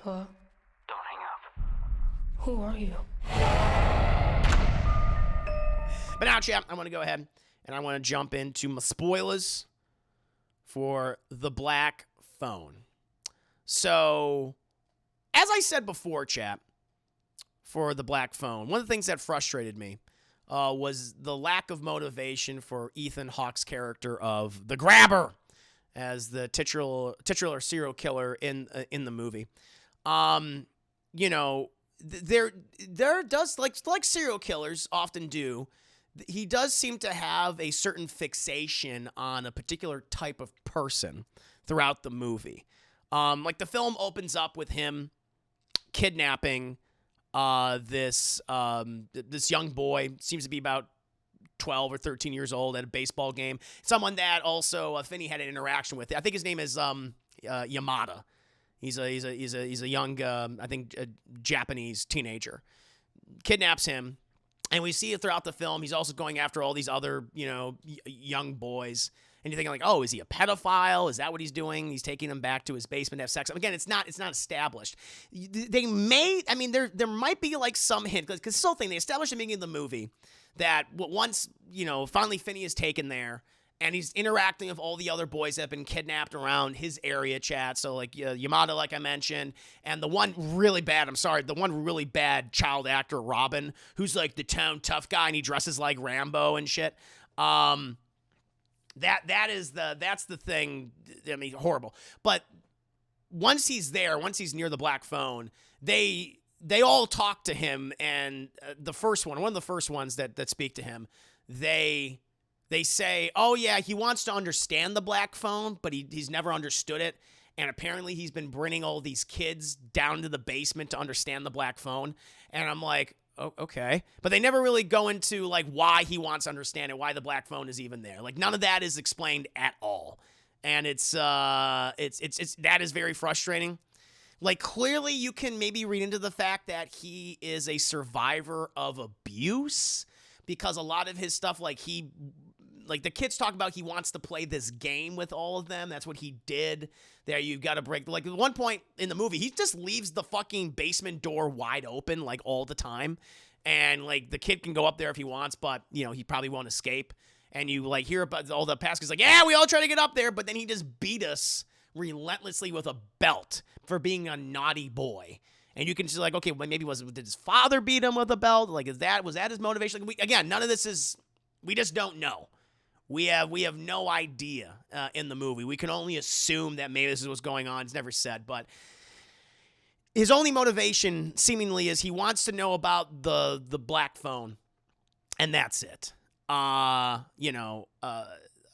Hello? Don't hang up. Who are you? But now, chat, I want to go ahead and I want to jump into my spoilers for The Black Phone. So, as I said before, chat, for The Black Phone, one of the things that frustrated me was the lack of motivation for Ethan Hawke's character of the Grabber as the titular serial killer in the movie. You know, there does, like serial killers often do, he does seem to have a certain fixation on a particular type of person throughout the movie. Like the film opens up with him kidnapping this young boy, seems to be about 12 or 13 years old, at a baseball game. Someone that also Finney had an interaction with. I think his name is Yamada. He's a young I think a Japanese teenager. Kidnaps him, and we see it throughout the film. He's also going after all these other young boys. And you're thinking like, oh, is he a pedophile? Is that what he's doing? He's taking them back to his basement to have sex. Again, it's not established. They may, I mean, there might be like some hint, because this whole thing, they established in the beginning of the movie that once, finally Finney is taken there, and he's interacting with all the other boys that have been kidnapped around his area, chat. So like Yamada, like I mentioned, and the one really bad child actor, Robin, who's like the town tough guy, and he dresses like Rambo and shit. That's the thing. I mean, horrible. But once he's there, once he's near the Black Phone, they all talk to him, and one of the first ones that speak to him, they say, oh yeah, he wants to understand the Black Phone, but he's never understood it, and apparently he's been bringing all these kids down to the basement to understand the Black Phone. And I'm like, oh, okay. But they never really go into like why he wants to understand it, why the Black Phone is even there. Like none of that is explained at all. And it's that is very frustrating. Like clearly you can maybe read into the fact that he is a survivor of abuse, because a lot of his stuff, like the kids talk about, he wants to play this game with all of them. That's what he did. There, you've got to break. Like at one point in the movie, he just leaves the fucking basement door wide open, like all the time. And like the kid can go up there if he wants, but he probably won't escape. And you like hear about all the past guys like, yeah, we all try to get up there, but then he just beat us relentlessly with a belt for being a naughty boy. And you can just like, okay, well, maybe did his father beat him with a belt? Like, was that his motivation? Like, again, none of this is. We just don't know. We have no idea in the movie. We can only assume that maybe this is what's going on. It's never said, but his only motivation seemingly is he wants to know about the Black Phone, and that's it.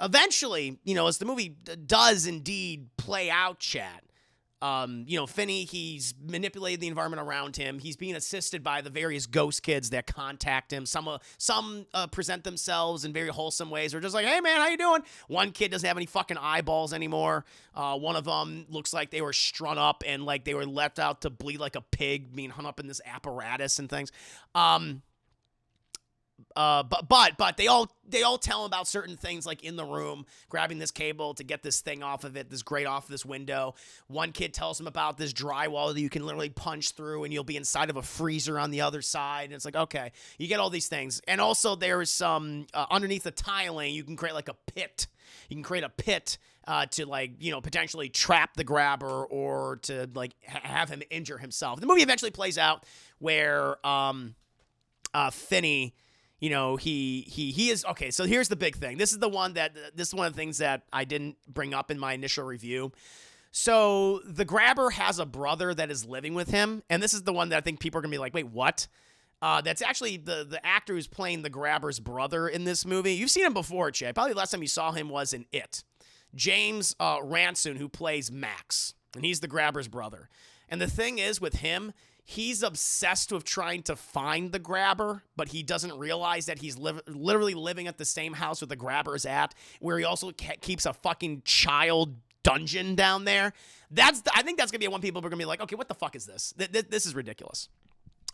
Eventually, as the movie does indeed play out, chat. Finney, he's manipulated the environment around him. He's being assisted by the various ghost kids that contact him. Some present themselves in very wholesome ways. They're just like, hey, man, how you doing? One kid doesn't have any fucking eyeballs anymore. One of them looks like they were strung up and like they were left out to bleed like a pig, being hung up in this apparatus and things. But they all tell him about certain things, like in the room, grabbing this cable to get this thing off of it, this grate off of this window. One kid tells him about this drywall that you can literally punch through and you'll be inside of a freezer on the other side. And it's like, okay, you get all these things. And also there is some, underneath the tiling, you can create like a pit. You can create a pit to like, potentially trap the grabber or to like have him injure himself. The movie eventually plays out where Finney, he is okay. So here's the big thing. This is one of the things that I didn't bring up in my initial review. So the grabber has a brother that is living with him, and this is the one that I think people are gonna be like, wait, what? That's actually the actor who's playing the grabber's brother in this movie. You've seen him before, Jay. Probably the last time you saw him was in It. James Ransone, who plays Max, and he's the grabber's brother. And the thing is with him, he's obsessed with trying to find the grabber, but he doesn't realize that he's literally living at the same house where the grabber's at, where he also keeps a fucking child dungeon down there. I think that's going to be one people are going to be like, okay, what the fuck is this? This is ridiculous.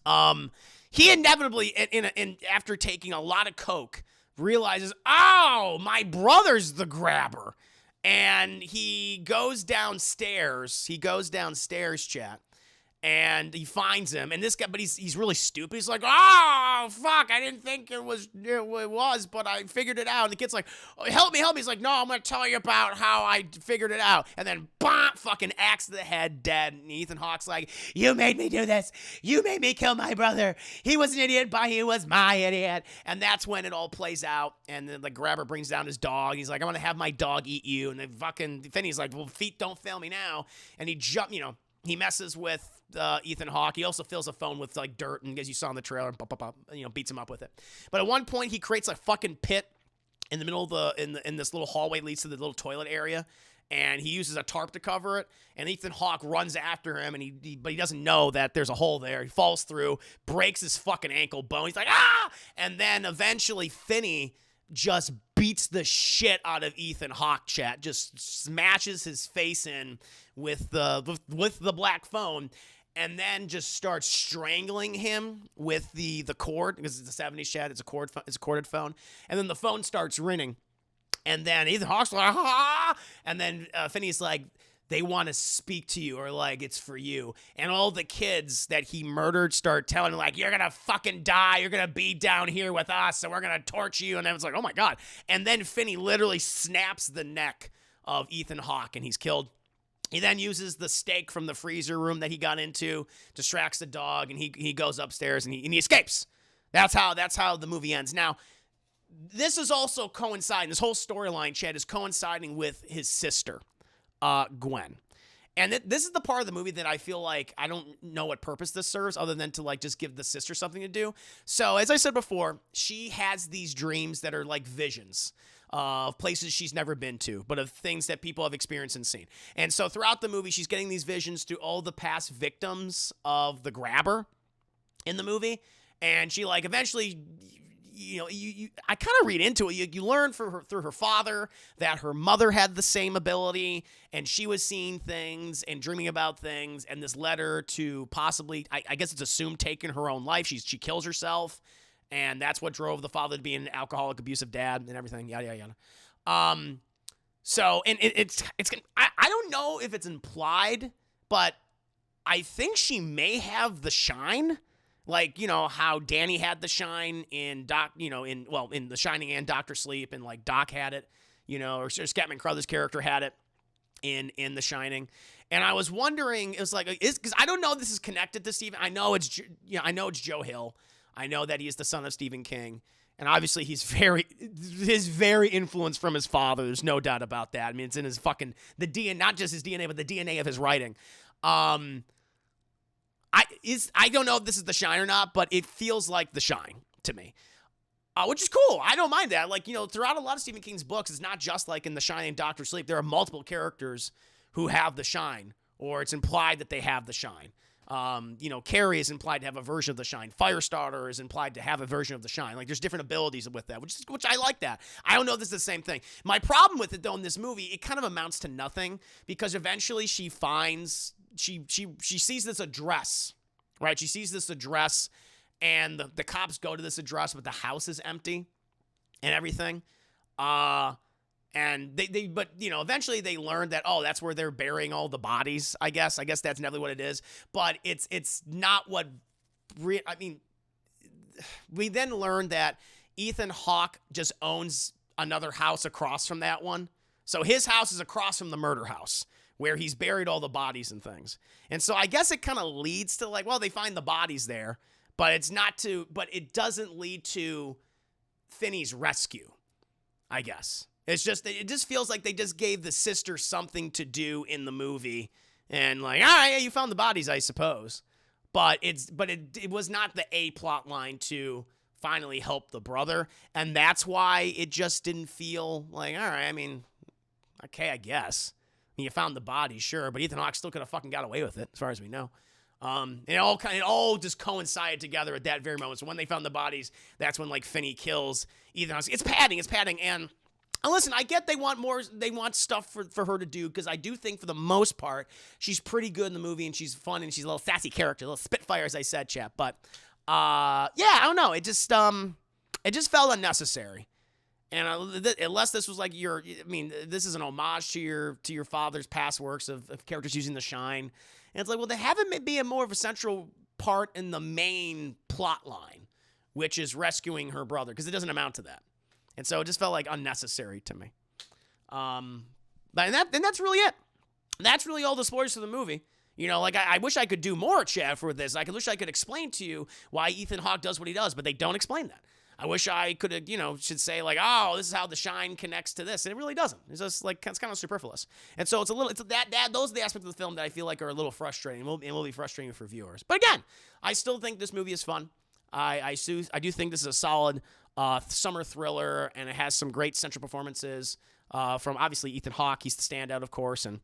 He inevitably, after taking a lot of coke, realizes, oh, my brother's the grabber. And he goes downstairs, chat. And he finds him, and this guy, but he's really stupid. He's like, oh, fuck, I didn't think it was, but I figured it out. And the kid's like, oh, help me. He's like, no, I'm going to tell you about how I figured it out. And then, bam, fucking axe to the head, dead. And Ethan Hawke's like, you made me do this. You made me kill my brother. He was an idiot, but he was my idiot. And that's when it all plays out. And then the grabber brings down his dog. He's like, I'm going to have my dog eat you. And then fucking Finney's like, well, feet don't fail me now. And he he messes with Ethan Hawke. He also fills a phone with like dirt, and as you saw in the trailer, beats him up with it. But at one point, he creates a fucking pit in the middle of in this little hallway leads to the little toilet area, and he uses a tarp to cover it. And Ethan Hawke runs after him, and but he doesn't know that there's a hole there. He falls through, breaks his fucking ankle bone. He's like, ah! And then eventually Finney just beats the shit out of Ethan Hawke, chat. Just smashes his face in with the black phone, and then just starts strangling him with the cord, because it's a 70s, chat. It's a corded phone. And then the phone starts ringing. And then Ethan Hawke's like, ah! And then Finney's like, they want to speak to you, or like, it's for you. And all the kids that he murdered start telling him, like, you're going to fucking die. You're going to be down here with us, so we're going to torture you. And then it's like, oh my God. And then Finney literally snaps the neck of Ethan Hawke, and he's killed. He then uses the steak from the freezer room that he got into, distracts the dog, and he goes upstairs and he escapes. That's how the movie ends. Now, this is also coinciding. This whole storyline, Chad, is coinciding with his sister, Gwen. And this is the part of the movie that I feel like I don't know what purpose this serves, other than to like just give the sister something to do. So as I said before, she has these dreams that are like visions of places she's never been to, but of things that people have experienced and seen. And so throughout the movie, she's getting these visions through all the past victims of the grabber in the movie. And she like eventually, I kind of read into it. You learn through her father that her mother had the same ability, and she was seeing things and dreaming about things. And this led her to possibly, I guess it's assumed, taking her own life. She kills herself, and that's what drove the father to be an alcoholic, abusive dad, and everything. Yada yada yada. So, and I don't know if it's implied, but I think she may have the shine. Like, how Danny had the shine in in The Shining and Dr. Sleep, and like Doc had it, or Scott McCruther's character had it in The Shining. And I was wondering, it was like, because I don't know if this is connected to Stephen. I know it's Joe Hill. I know that he is the son of Stephen King. And obviously he's very influenced from his father. There's no doubt about that. I mean, it's in his fucking, the DNA, not just his DNA, but the DNA of his writing. I don't know if this is The Shine or not, but it feels like The Shine to me, which is cool. I don't mind that. Like, throughout a lot of Stephen King's books, it's not just like in The Shining and Dr. Sleep. There are multiple characters who have the shine, or it's implied that they have the shine. Carrie is implied to have a version of the shine. Firestarter is implied to have a version of the shine. Like, there's different abilities with that, which I like that. I don't know if this is the same thing. My problem with it, though, in this movie, it kind of amounts to nothing, because eventually she finds, she sees this address, right? She sees this address, and the cops go to this address, but the house is empty and everything. And but eventually they learn that, oh, that's where they're burying all the bodies, I guess. I guess that's definitely what it is. But it's not what, I mean, we then learn that Ethan Hawke just owns another house across from that one. So his house is across from the murder house, where he's buried all the bodies and things. And so I guess it kind of leads to like, well, they find the bodies there, but it doesn't lead to Finney's rescue, I guess. It just feels like they just gave the sister something to do in the movie, and like, all right, yeah, you found the bodies, I suppose. But it was not the A plot line to finally help the brother, and that's why it just didn't feel like, all right, I mean, okay, I guess. I mean, you found the bodies, sure, but Ethan Hawke still could have fucking got away with it, as far as we know. And it all just coincided together at that very moment. So when they found the bodies, that's when like Finney kills Ethan Hawke. It's padding, and listen, I get they want stuff for her to do, because I do think for the most part she's pretty good in the movie, and she's fun, and she's a little sassy character, a little spitfire, as I said, chap. But yeah, I don't know. It just felt unnecessary. And unless this was like this is an homage to your father's past works of characters using the shine. And it's like, well, they have it be a more of a central part in the main plot line, which is rescuing her brother, because it doesn't amount to that. And so it just felt like unnecessary to me. And that's really it. That's really all the spoilers for the movie. Like I wish I could do more, Chad, for this. I wish I could explain to you why Ethan Hawke does what he does, but they don't explain that. I wish I could have, should say like, oh, this is how the shine connects to this. And it really doesn't. It's just like, it's kind of superfluous. And so those are the aspects of the film that I feel like are a little frustrating and will be frustrating for viewers. But again, I still think this movie is fun. I do think this is a solid summer thriller, and it has some great central performances from obviously Ethan Hawke. He's the standout, of course, and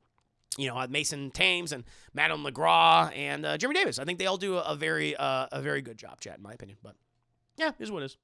Mason Thames and Madeleine McGraw and Jeremy Davies. I think they all do a very good job, Chad, in my opinion. But yeah, here's what it is.